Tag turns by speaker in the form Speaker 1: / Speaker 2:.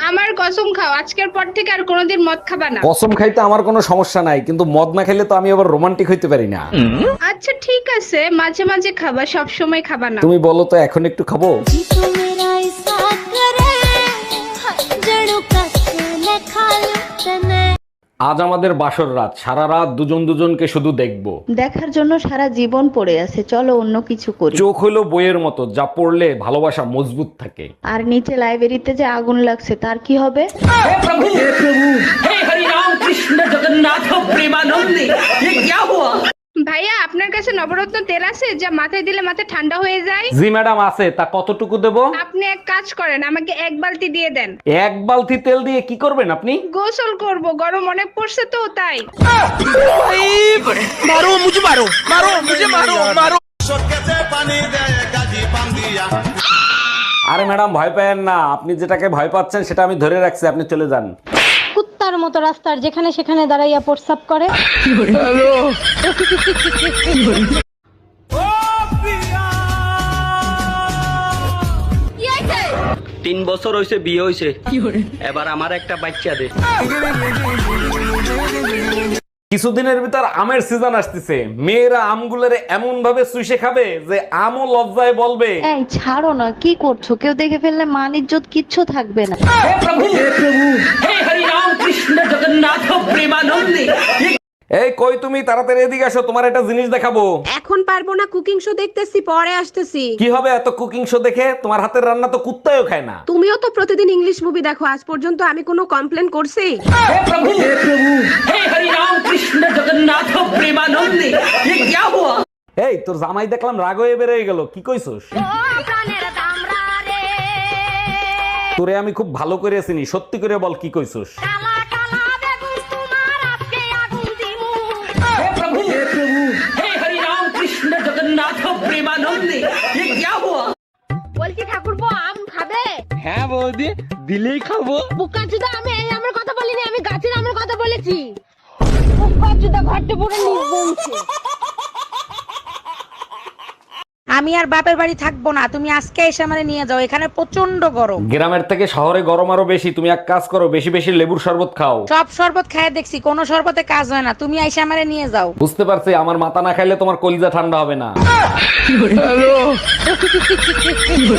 Speaker 1: আমার কসম খাও আজকের পর থেকে আর কোনোদিন মদ খাবা না।
Speaker 2: কসম খাইতে আমার কোনো সমস্যা নাই, কিন্তু মদ না খেলে তো আমি আবার রোমান্টিক হইতে পারি না।
Speaker 1: আচ্ছা ঠিক আছে, মাঝে মাঝে খাবা, সব সময় খাবা না।
Speaker 2: তুমি বলো তো এখন একটু খাবো? আজ আমাদের বাসর রাত, সারা রাত দুজন দুজনকে শুধু দেখবো।
Speaker 3: দেখার জন্য সারা জীবন পড়ে আছে, চলো অন্য কিছু করি।
Speaker 2: চোখ হলো বইয়ের মতো, যা পড়লে ভালোবাসা মজবুত থাকে।
Speaker 3: আর নিচে লাইব্রেরিতে যে আগুন লাগছে তার কি হবে?
Speaker 1: ভাইয়া আপনার কাছে নবরত্ন তেল আছে যা মাথায় দিলে মাথা ঠান্ডা হয়ে যায়?
Speaker 2: জি ম্যাডাম আছে, তা কতটুকু দেব?
Speaker 1: আপনি এক কাজ করেন, আমাকে এক বালতি দিয়ে দেন।
Speaker 2: এক বালতি তেল দিয়ে কি করবেন আপনি?
Speaker 1: গোসল করব, গরম অনেক পড়ছে তো তাই।
Speaker 2: আরে ম্যাডাম ভয় পায়েন না, আপনি যেটাকে ভয় পাচ্ছেন সেটা আমি ধরে রাখছি, আপনি চলে যান।
Speaker 4: কুত্তার মতো রাস্তার যেখানে সেখানে দাঁড়াইয়া প্রস্রাব করে।
Speaker 5: 3 বছর হয়েছে বিয়ে হয়েছে, এবার আমার একটা বাচ্চা দে।
Speaker 2: কিছুদিনের ভিতর আমের সিজন আসতেছে, মেয়েরা আমগুলোরে এমন ভাবে চুষে খাবে যে আমও লজ্জায় বলবে।
Speaker 3: এই ছাড়ো না, কি করছো? কেউ দেখে ফেললে মান ইজ্জত কিচ্ছু থাকবে না।
Speaker 2: এই কই তুমি, তাড়াতাড়ি এদিকে আসো, তোমার একটা জিনিস দেখাবো।
Speaker 6: এখন পারবো না, কুকিং শো দেখতেছি, পরে আসতেছি।
Speaker 2: কি হবে এত কুকিং শো দেখে? তোমার হাতের রান্না তো কুত্তাও খায় না।
Speaker 6: তুমিও তো প্রতিদিন ইংলিশ মুভি দেখো, আজ পর্যন্ত আমি কোনো কমপ্লেন করছি?
Speaker 2: এই তোর জামাই দেখলাম রাগ হয়ে বেরিয়ে গেল, কি কইছস? তোরে আমি খুব ভালো করে চিনি, সত্যি করে বল কি কইছস?
Speaker 1: বলছি ঠাকুরপো আম খাবে?
Speaker 5: হ্যাঁ বৌদি, দিলেই খাবো।
Speaker 1: বুকাচুদা, আমি এই আমের কথা বলিনি, আমি গাছের আমের কথা বলেছি। বুকাচুদা ঘাটে পড়ে নিচ বলছে।
Speaker 6: আমি আর বাপের বাড়ি থাকবো না, তুমি আজকে এসে আমারে নিয়ে যাও, এখানে প্রচন্ড গরম।
Speaker 2: গ্রামের থেকে শহরে গরম আরো বেশি, তুমি এক কাজ করো, বেশি বেশি লেবুর শরবত খাও।
Speaker 6: সব শরবত খায় দেখছি, কোনো শরবতে কাজ হয় না, তুমি এসে আমারে নিয়ে যাও।
Speaker 2: বুঝতে পারছি, আমার মাথা না খাইলে তোমার কলিজা ঠান্ডা হবে না।